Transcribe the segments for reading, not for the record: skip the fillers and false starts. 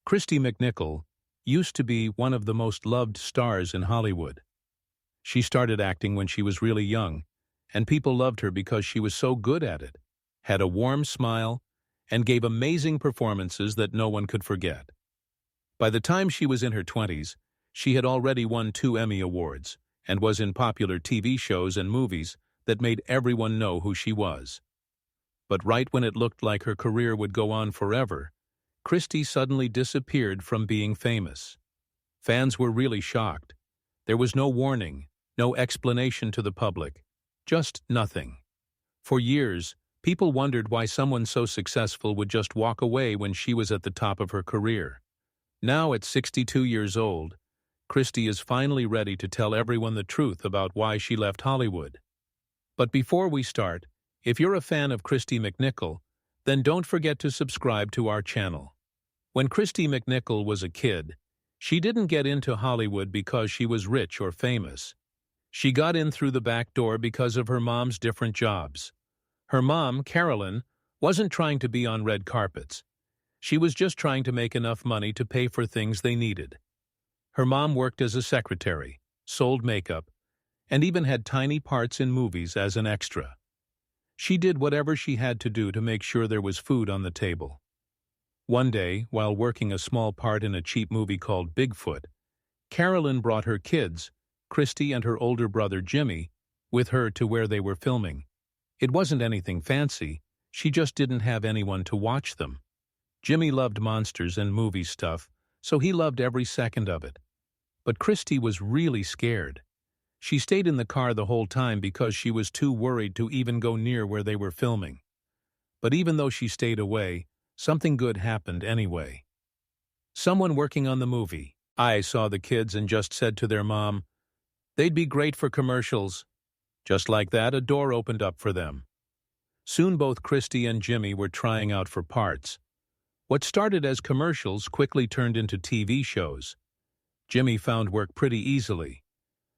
Kristy McNichol used to be one of the most loved stars in Hollywood. She started acting when she was really young, and people loved her because she was so good at it, had a warm smile, and gave amazing performances that no one could forget. By the time she was in her 20s, she had already won 2 Emmy Awards and was in popular TV shows and movies that made everyone know who she was. But right when it looked like her career would go on forever, Kristy suddenly disappeared from being famous. Fans were really shocked. There was no warning, no explanation to the public, just nothing. For years, people wondered why someone so successful would just walk away when she was at the top of her career. Now, at 62 years old, Kristy is finally ready to tell everyone the truth about why she left Hollywood. But before we start, if you're a fan of Kristy McNichol, then don't forget to subscribe to our channel. When Kristy McNichol was a kid, she didn't get into Hollywood because she was rich or famous. She got in through the back door because of her mom's different jobs. Her mom, Carolyn, wasn't trying to be on red carpets. She was just trying to make enough money to pay for things they needed. Her mom worked as a secretary, sold makeup, and even had tiny parts in movies as an extra. She did whatever she had to do to make sure there was food on the table. One day, while working a small part in a cheap movie called Bigfoot, Carolyn brought her kids, Kristy and her older brother Jimmy, with her to where they were filming. It wasn't anything fancy, she just didn't have anyone to watch them. Jimmy loved monsters and movie stuff, so he loved every second of it. But Kristy was really scared. She stayed in the car the whole time because she was too worried to even go near where they were filming. But even though she stayed away, something good happened anyway. Someone working on the movie, I saw the kids and just said to their mom, "They'd be great for commercials." Just like that, a door opened up for them. Soon both Kristy and Jimmy were trying out for parts. What started as commercials quickly turned into TV shows. Jimmy found work pretty easily.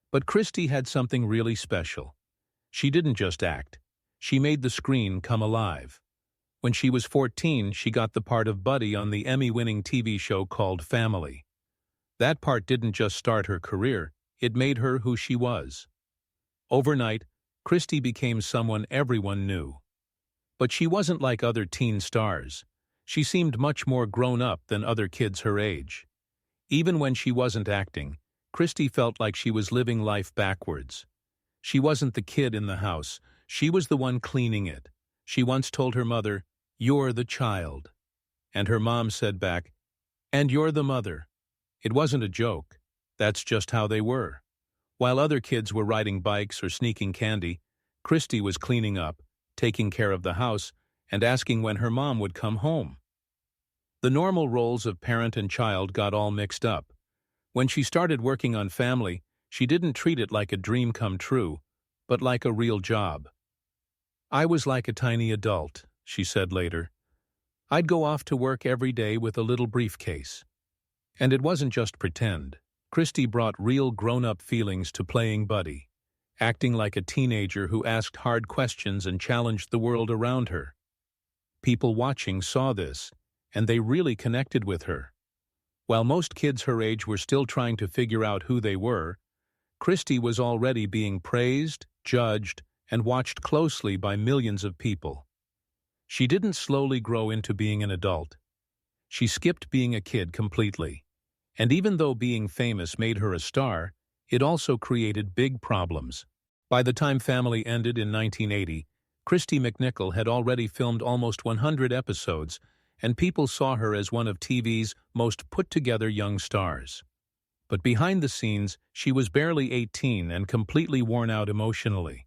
But Kristy had something really special. She didn't just act. She made the screen come alive. When she was 14, she got the part of Buddy on the Emmy-winning TV show called Family. That part didn't just start her career, it made her who she was. Overnight, Kristy became someone everyone knew. But she wasn't like other teen stars. She seemed much more grown up than other kids her age. Even when she wasn't acting, Kristy felt like she was living life backwards. She wasn't the kid in the house, she was the one cleaning it. She once told her mother, "You're the child." And her mom said back, "And you're the mother." It wasn't a joke. That's just how they were. While other kids were riding bikes or sneaking candy, Kristy was cleaning up, taking care of the house, and asking when her mom would come home. The normal roles of parent and child got all mixed up. When she started working on Family, she didn't treat it like a dream come true, but like a real job. "I was like a tiny adult," she said later. "I'd go off to work every day with a little briefcase." And it wasn't just pretend. Kristy brought real grown-up feelings to playing Buddy, acting like a teenager who asked hard questions and challenged the world around her. People watching saw this, and they really connected with her. While most kids her age were still trying to figure out who they were, Kristy was already being praised, judged, and watched closely by millions of people. She didn't slowly grow into being an adult. She skipped being a kid completely. And even though being famous made her a star, it also created big problems. By the time Family ended in 1980, Kristy McNichol had already filmed almost 100 episodes, and people saw her as one of TV's most put-together young stars. But behind the scenes, she was barely 18 and completely worn out emotionally.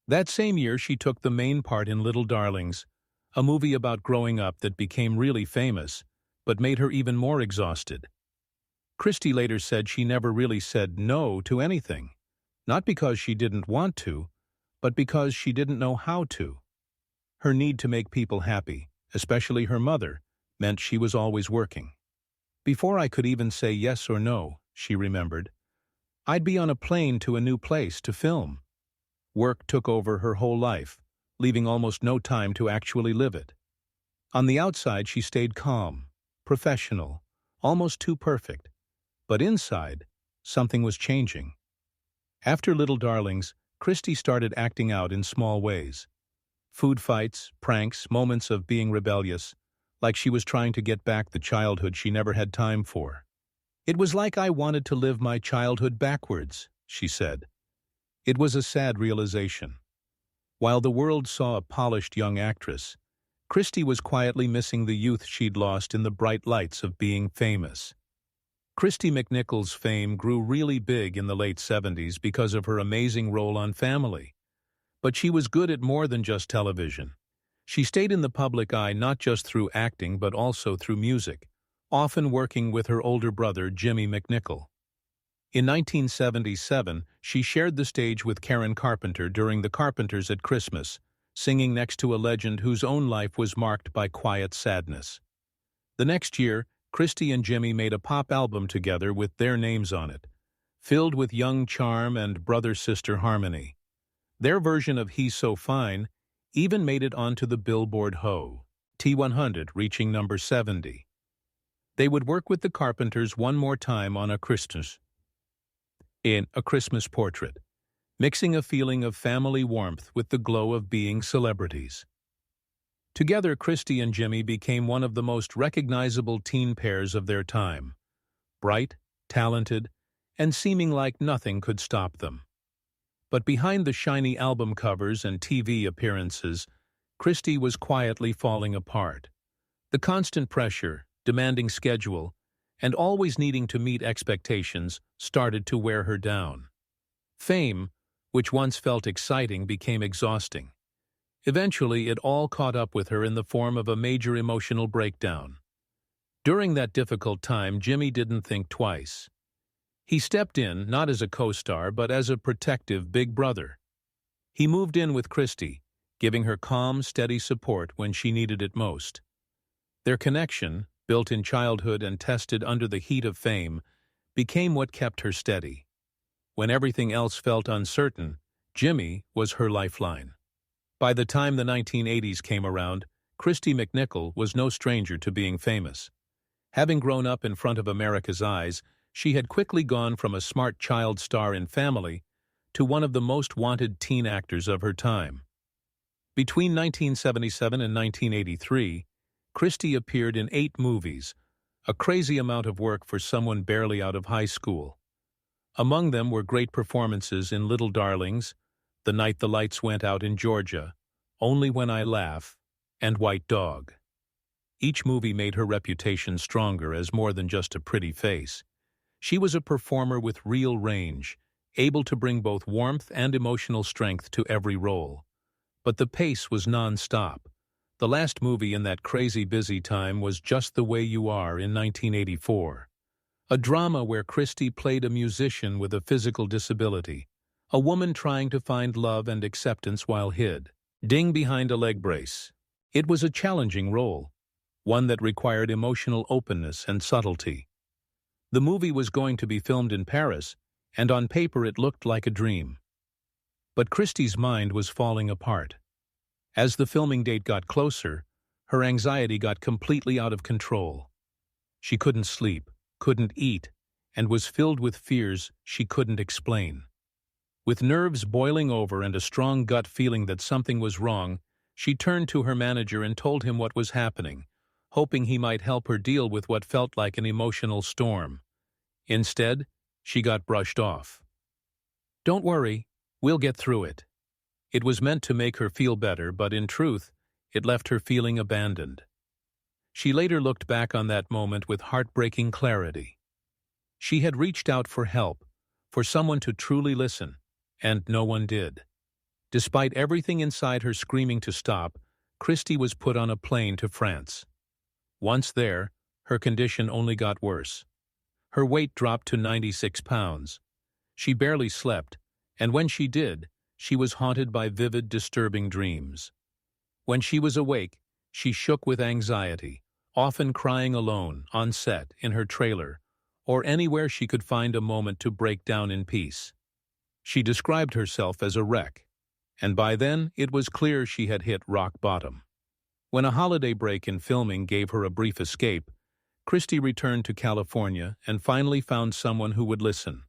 That same year, she took the main part in Little Darlings, a movie about growing up that became really famous, but made her even more exhausted. Kristy later said she never really said no to anything, not because she didn't want to, but because she didn't know how to. Her need to make people happy, especially her mother, meant she was always working. "Before I could even say yes or no," she remembered, "I'd be on a plane to a new place to film." Work took over her whole life, leaving almost no time to actually live it. On the outside, she stayed calm, professional, almost too perfect. But inside, something was changing. After Little Darlings, Kristy started acting out in small ways. Food fights, pranks, moments of being rebellious, like she was trying to get back the childhood she never had time for. "It was like I wanted to live my childhood backwards," she said. It was a sad realization. While the world saw a polished young actress, Kristy was quietly missing the youth she'd lost in the bright lights of being famous. Kristy McNichol's fame grew really big in the late 70s because of her amazing role on Family. But she was good at more than just television. She stayed in the public eye not just through acting but also through music, often working with her older brother Jimmy McNichol. In 1977, she shared the stage with Karen Carpenter during The Carpenters at Christmas, singing next to a legend whose own life was marked by quiet sadness. The next year, Kristy and Jimmy made a pop album together with their names on it, filled with young charm and brother-sister harmony. Their version of He's So Fine even made it onto the Billboard Hot 100, reaching number 70. They would work with the Carpenters one more time on A Christmas Portrait, mixing a feeling of family warmth with the glow of being celebrities. Together, Kristy and Jimmy became one of the most recognizable teen pairs of their time. Bright, talented, and seeming like nothing could stop them. But behind the shiny album covers and TV appearances, Kristy was quietly falling apart. The constant pressure, demanding schedule, and always needing to meet expectations started to wear her down. Fame, which once felt exciting, became exhausting. Eventually, it all caught up with her in the form of a major emotional breakdown. During that difficult time, Jimmy didn't think twice. He stepped in, not as a co-star, but as a protective big brother. He moved in with Kristy, giving her calm, steady support when she needed it most. Their connection, built in childhood and tested under the heat of fame, became what kept her steady. When everything else felt uncertain, Jimmy was her lifeline. By the time the 1980s came around, Kristy McNichol was no stranger to being famous. Having grown up in front of America's eyes, she had quickly gone from a smart child star in Family to one of the most wanted teen actors of her time. Between 1977 and 1983, Kristy appeared in 8 movies, a crazy amount of work for someone barely out of high school. Among them were great performances in Little Darlings, The Night the Lights Went Out in Georgia, Only When I Laugh, and White Dog. Each movie made her reputation stronger as more than just a pretty face. She was a performer with real range, able to bring both warmth and emotional strength to every role. But the pace was non-stop. The last movie in that crazy busy time was Just the Way You Are in 1984. A drama where Kristy played a musician with a physical disability, a woman trying to find love and acceptance while hid, behind a leg brace. It was a challenging role, one that required emotional openness and subtlety. The movie was going to be filmed in Paris, and on paper it looked like a dream. But Kristy's mind was falling apart. As the filming date got closer, her anxiety got completely out of control. She couldn't sleep, couldn't eat, and was filled with fears she couldn't explain. With nerves boiling over and a strong gut feeling that something was wrong, she turned to her manager and told him what was happening, hoping he might help her deal with what felt like an emotional storm. Instead, she got brushed off. "Don't worry, we'll get through it." It was meant to make her feel better, but in truth, it left her feeling abandoned. She later looked back on that moment with heartbreaking clarity. She had reached out for help, for someone to truly listen, and no one did. Despite everything inside her screaming to stop, Kristy was put on a plane to France. Once there, her condition only got worse. Her weight dropped to 96 pounds. She barely slept, and when she did, she was haunted by vivid, disturbing dreams. When she was awake, she shook with anxiety, often crying alone, on set, in her trailer, or anywhere she could find a moment to break down in peace. She described herself as a wreck, and by then it was clear she had hit rock bottom. When a holiday break in filming gave her a brief escape, Kristy returned to California and finally found someone who would listen.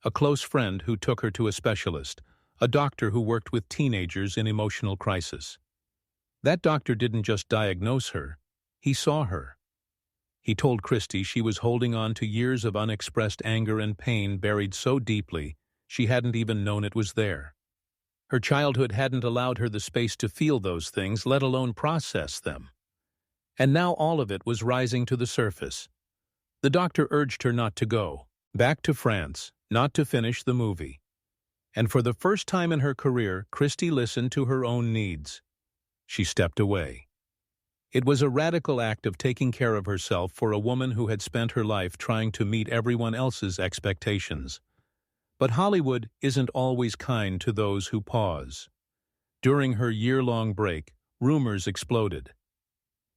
A close friend who took her to a specialist, a doctor who worked with teenagers in emotional crisis. That doctor didn't just diagnose her, he saw her. He told Kristy she was holding on to years of unexpressed anger and pain buried so deeply she hadn't even known it was there. Her childhood hadn't allowed her the space to feel those things, let alone process them. And now all of it was rising to the surface. The doctor urged her not to go, back to France, not to finish the movie. And for the first time in her career, Kristy listened to her own needs. She stepped away. It was a radical act of taking care of herself for a woman who had spent her life trying to meet everyone else's expectations. But Hollywood isn't always kind to those who pause. During her year-long break, rumors exploded.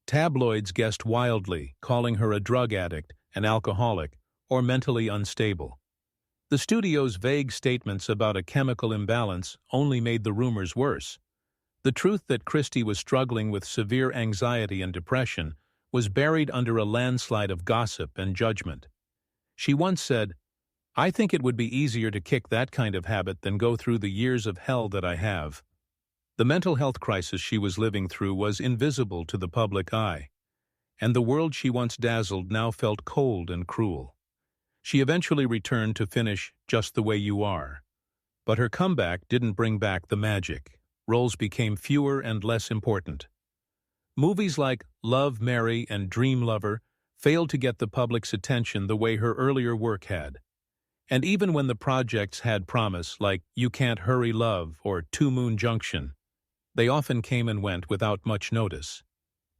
Tabloids guessed wildly, calling her a drug addict, an alcoholic, or mentally unstable. The studio's vague statements about a chemical imbalance only made the rumors worse. The truth that Kristy was struggling with severe anxiety and depression was buried under a landslide of gossip and judgment. She once said, "I think it would be easier to kick that kind of habit than go through the years of hell that I have." The mental health crisis she was living through was invisible to the public eye, and the world she once dazzled now felt cold and cruel. She eventually returned to finish Just the Way You Are. But her comeback didn't bring back the magic. Roles became fewer and less important. Movies like Love, Mary, and Dream Lover failed to get the public's attention the way her earlier work had. And even when the projects had promise, like You Can't Hurry Love or Two Moon Junction, they often came and went without much notice.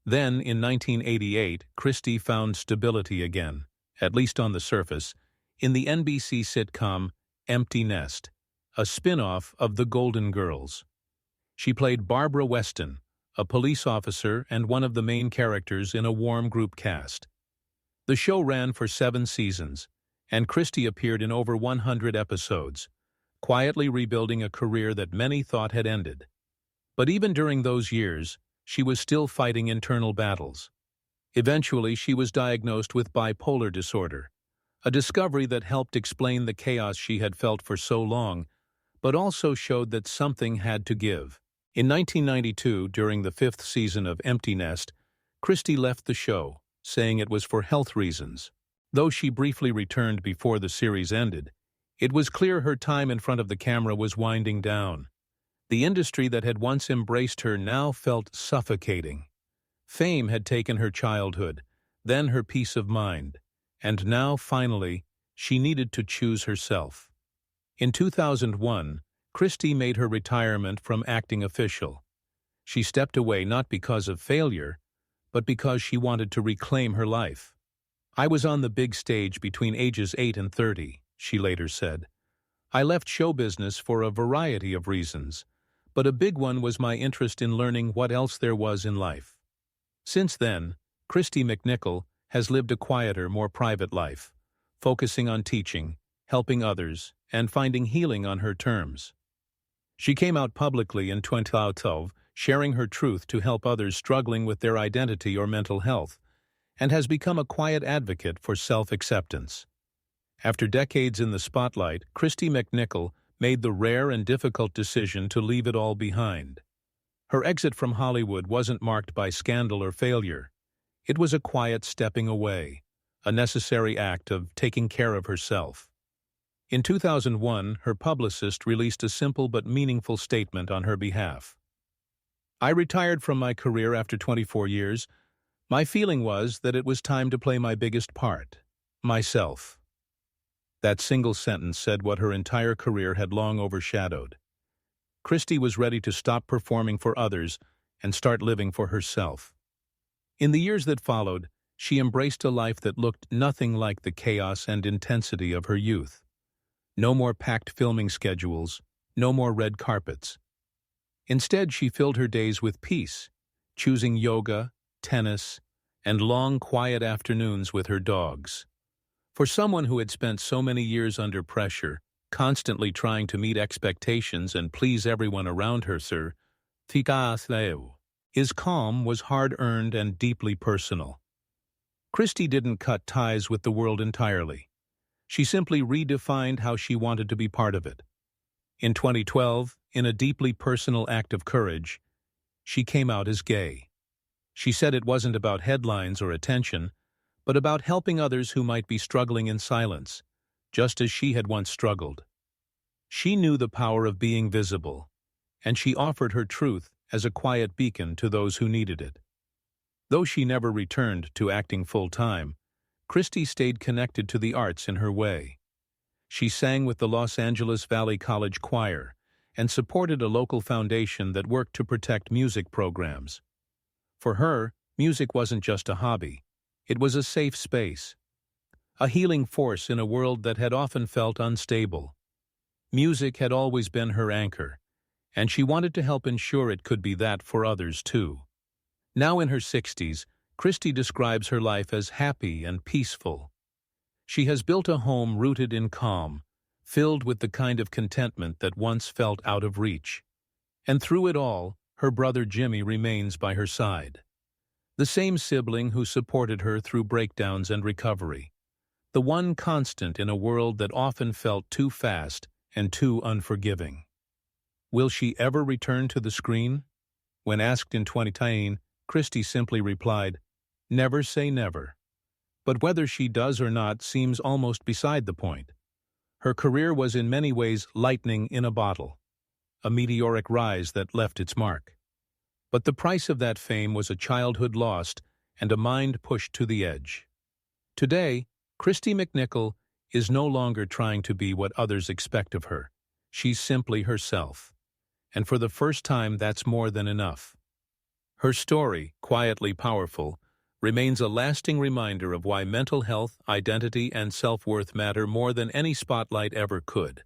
Then, in 1988, Kristy found stability again, at least on the surface, in the NBC sitcom Empty Nest, a spin-off of The Golden Girls. She played Barbara Weston, a police officer and one of the main characters in a warm group cast. The show ran for 7 seasons, and Kristy appeared in over 100 episodes, quietly rebuilding a career that many thought had ended. But even during those years, she was still fighting internal battles. Eventually, she was diagnosed with bipolar disorder, a discovery that helped explain the chaos she had felt for so long, but also showed that something had to give. In 1992, during the 5th season of Empty Nest, Kristy left the show, saying it was for health reasons. Though she briefly returned before the series ended, it was clear her time in front of the camera was winding down. The industry that had once embraced her now felt suffocating. Fame had taken her childhood, then her peace of mind, and now, finally, she needed to choose herself. In 2001, Kristy made her retirement from acting official. She stepped away not because of failure, but because she wanted to reclaim her life. "I was on the big stage between ages 8 and 30, she later said. "I left show business for a variety of reasons, but a big one was my interest in learning what else there was in life." Since then, Kristy McNichol has lived a quieter, more private life, focusing on teaching, helping others, and finding healing on her terms. She came out publicly in 2012, sharing her truth to help others struggling with their identity or mental health, and has become a quiet advocate for self-acceptance. After decades in the spotlight, Kristy McNichol made the rare and difficult decision to leave it all behind. Her exit from Hollywood wasn't marked by scandal or failure. It was a quiet stepping away, a necessary act of taking care of herself. In 2001, her publicist released a simple but meaningful statement on her behalf. "I retired from my career after 24 years. My feeling was that it was time to play my biggest part, myself." That single sentence said what her entire career had long overshadowed. Kristy was ready to stop performing for others and start living for herself. In the years that followed, she embraced a life that looked nothing like the chaos and intensity of her youth. No more packed filming schedules, no more red carpets. Instead, she filled her days with peace, choosing yoga, tennis, and long, quiet afternoons with her dogs. For someone who had spent so many years under pressure, constantly trying to meet expectations and please everyone around her, his calm was hard-earned and deeply personal. Kristy didn't cut ties with the world entirely. She simply redefined how she wanted to be part of it. In 2012, in a deeply personal act of courage, she came out as gay. She said it wasn't about headlines or attention, but about helping others who might be struggling in silence, just as she had once struggled. She knew the power of being visible, and she offered her truth as a quiet beacon to those who needed it. Though she never returned to acting full-time, Kristy stayed connected to the arts in her way. She sang with the Los Angeles Valley College Choir and supported a local foundation that worked to protect music programs. For her, music wasn't just a hobby. It was a safe space, a healing force in a world that had often felt unstable. Music had always been her anchor, and she wanted to help ensure it could be that for others too. Now in her 60s, Kristy describes her life as happy and peaceful. She has built a home rooted in calm, filled with the kind of contentment that once felt out of reach. And through it all, her brother Jimmy remains by her side. The same sibling who supported her through breakdowns and recovery. The one constant in a world that often felt too fast and too unforgiving. Will she ever return to the screen? When asked in 2010, Kristy simply replied, "Never say never." But whether she does or not seems almost beside the point. Her career was in many ways lightning in a bottle, a meteoric rise that left its mark. But the price of that fame was a childhood lost and a mind pushed to the edge. Today, Kristy McNichol is no longer trying to be what others expect of her. She's simply herself. And for the first time, that's more than enough. Her story, quietly powerful, remains a lasting reminder of why mental health, identity, and self-worth matter more than any spotlight ever could.